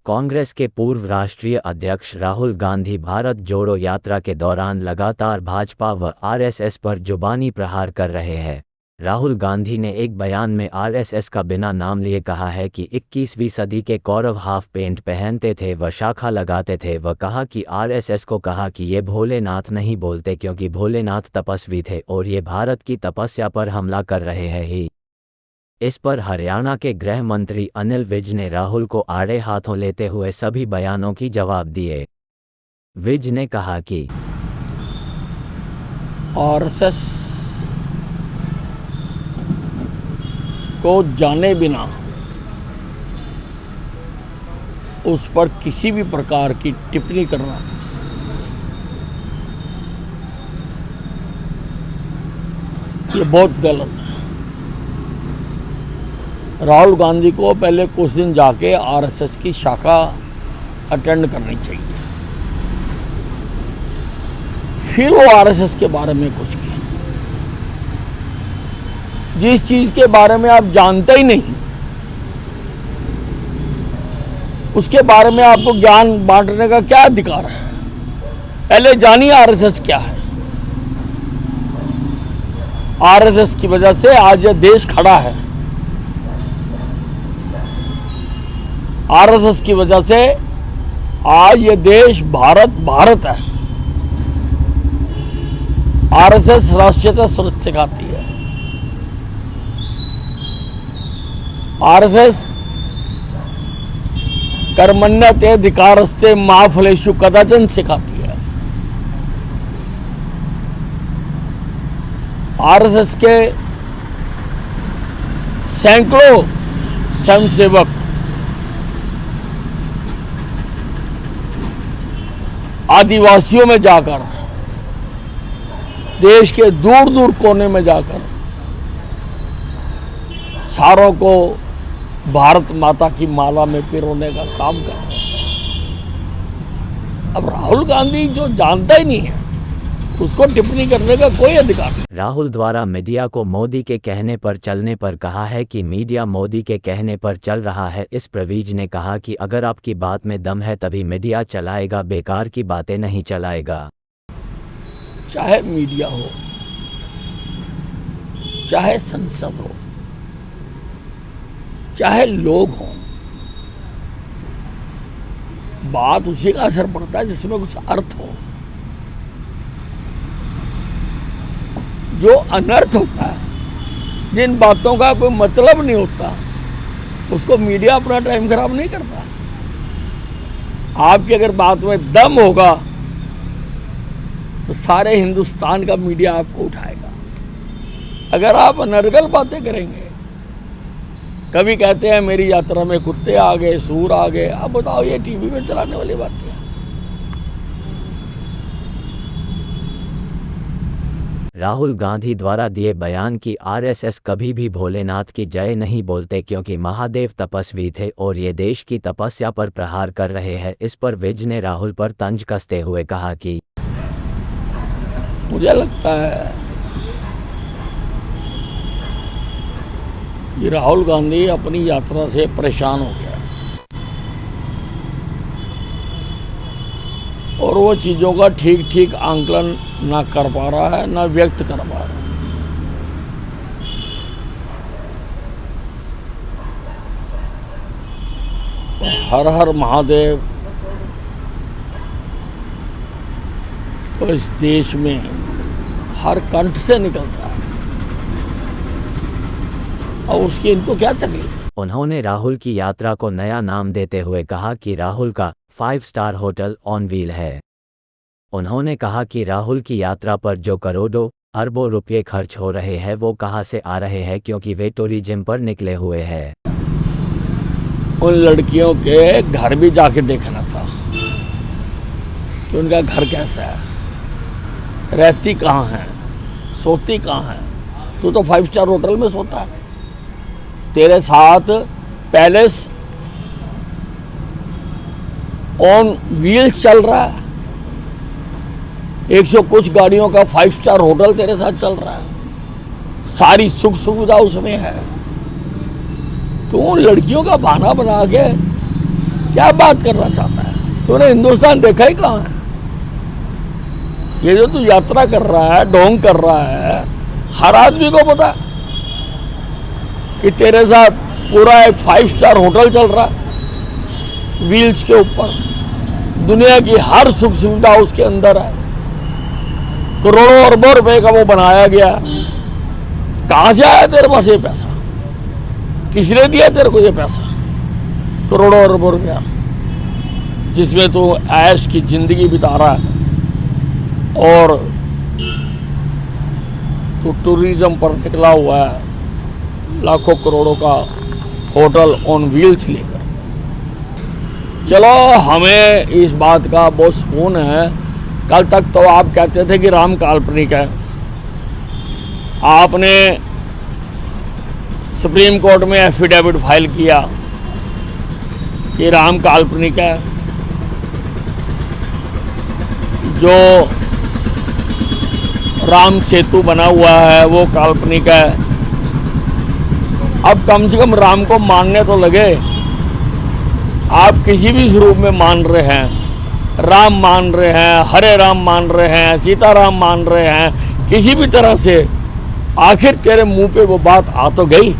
कांग्रेस के पूर्व राष्ट्रीय अध्यक्ष राहुल गांधी भारत जोड़ो यात्रा के दौरान लगातार भाजपा व आरएसएस पर जुबानी प्रहार कर रहे हैं। राहुल गांधी ने एक बयान में आरएसएस का बिना नाम लिए कहा है कि 21वीं सदी के कौरव हाफ पेंट पहनते थे व शाखा लगाते थे व कहा कि आरएसएस को कहा कि ये भोलेनाथ नहीं बोलते क्योंकि भोलेनाथ तपस्वी थे और ये भारत की तपस्या पर हमला कर रहे हैं ही। इस पर हरियाणा के गृह मंत्री अनिल विज ने राहुल को आड़े हाथों लेते हुए सभी बयानों की जवाब दिए। विज ने कहा कि आरएसएस को जाने बिना उस पर किसी भी प्रकार की टिप्पणी करना ये बहुत गलत है। राहुल गांधी को पहले कुछ दिन जाके आरएसएस की शाखा अटेंड करनी चाहिए, फिर वो आरएसएस के बारे में कुछ कहें। जिस चीज के बारे में आप जानते ही नहीं उसके बारे में आपको ज्ञान बांटने का क्या अधिकार है? पहले जानिए आरएसएस क्या है। आरएसएस की वजह से आज ये देश खड़ा है। आरएसएस की वजह से आज ये देश भारत है। आरएसएस राष्ट्रीयता सिखाती है। आरएसएस कर्मण्यते अधिकारस्ते मा फलेषु कदाचन सिखाती है। आरएसएस के सैकड़ों स्वयंसेवक आदिवासियों में जाकर, देश के दूर दूर कोने में जाकर सारों को भारत माता की माला में पिरोने का काम कर रहे हैं। अब राहुल गांधी जो जानता ही नहीं है उसको टिप्पणी करने का कोई अधिकार नहीं। राहुल द्वारा मीडिया को मोदी के कहने पर चलने पर कहा है कि मीडिया मोदी के कहने पर चल रहा है। इस प्रवीज ने कहा कि अगर आपकी बात में दम है तभी मीडिया चलाएगा, बेकार की बातें नहीं चलाएगा। चाहे मीडिया हो, चाहे संसद हो, चाहे लोग हों, बात उसी का असर पड़ता है जिसमें कुछ अर्थ हो। जो अनर्थ होता है, जिन बातों का कोई मतलब नहीं होता, उसको मीडिया अपना टाइम खराब नहीं करता। आपकी अगर बात में दम होगा तो सारे हिंदुस्तान का मीडिया आपको उठाएगा। अगर आप अनर्गल बातें करेंगे, कभी कहते हैं मेरी यात्रा में कुत्ते आ गए, सूर आ गए, आप बताओ ये टीवी में चलाने वाली बातें हैं। राहुल गांधी द्वारा दिए बयान की आरएसएस कभी भी भोलेनाथ की जय नहीं बोलते क्योंकि महादेव तपस्वी थे और ये देश की तपस्या पर प्रहार कर रहे हैं। इस पर विज ने राहुल पर तंज कसते हुए कहा कि मुझे लगता है कि राहुल गांधी अपनी यात्रा से परेशान हो गया और वो चीज़ों का ठीक आंकलन ना कर पा रहा है, ना व्यक्त कर पा रहा है। हर हर महादेव तो इस देश में हर कंठ से निकलता है और उसकी इनको क्या तकलीफ। उन्होंने राहुल की यात्रा को नया नाम देते हुए कहा कि राहुल का 5 स्टार होटल ऑन व्हील है। उन्होंने कहा कि राहुल की यात्रा पर जो करोड़ों अरबों रुपये खर्च हो रहे हैं वो कहां से आ रहे हैं, क्योंकि वे टूरिज्म पर निकले हुए हैं। उन लड़कियों के घर भी जाके देखना था कि उनका घर कैसा है, रहती कहाँ है, सोती कहाँ है। तू तो 5 स्टार होटल में सोता है, तेरे साथ पैलेस ऑन व्हील्स चल रहा है, 100 कुछ गाड़ियों का 5 स्टार होटल तेरे साथ चल रहा है, सारी सुख सुविधा उसमें है। तो उन लड़कियों का बहाना बना के क्या बात करना चाहता है? तूने हिंदुस्तान देखा ही कहाँ है? ये जो तू यात्रा कर रहा है, ढोंग कर रहा है, हर आदमी को पता है कि तेरे साथ पूरा एक 5 स्टार होटल चल रहा है व्हील्स के ऊपर, दुनिया की हर सुख सुविधा उसके अंदर है, करोड़ों अरबों रुपए का वो बनाया गया। कहां से आया तेरे पास ये पैसा? किसने दिया तेरे को ये पैसा? करोड़ों अरबों रुपया जिसमें तू ऐश की जिंदगी बिता रहा है और तू टूरिज्म पर निकला हुआ है, लाखों करोड़ों का होटल ऑन व्हील्स लेकर। चलो, हमें इस बात का बहुत सुकून है। कल तक तो आप कहते थे कि राम काल्पनिक है। आपने सुप्रीम कोर्ट में एफिडेविट फाइल किया कि राम काल्पनिक है, जो राम सेतु बना हुआ है वो काल्पनिक है। अब कम से कम राम को मानने तो लगे। आप किसी भी स्वरूप में मान रहे हैं, राम मान रहे हैं, हरे राम मान रहे हैं, सीताराम मान रहे हैं, किसी भी तरह से आखिर तेरे मुंह पे वो बात आ तो गई।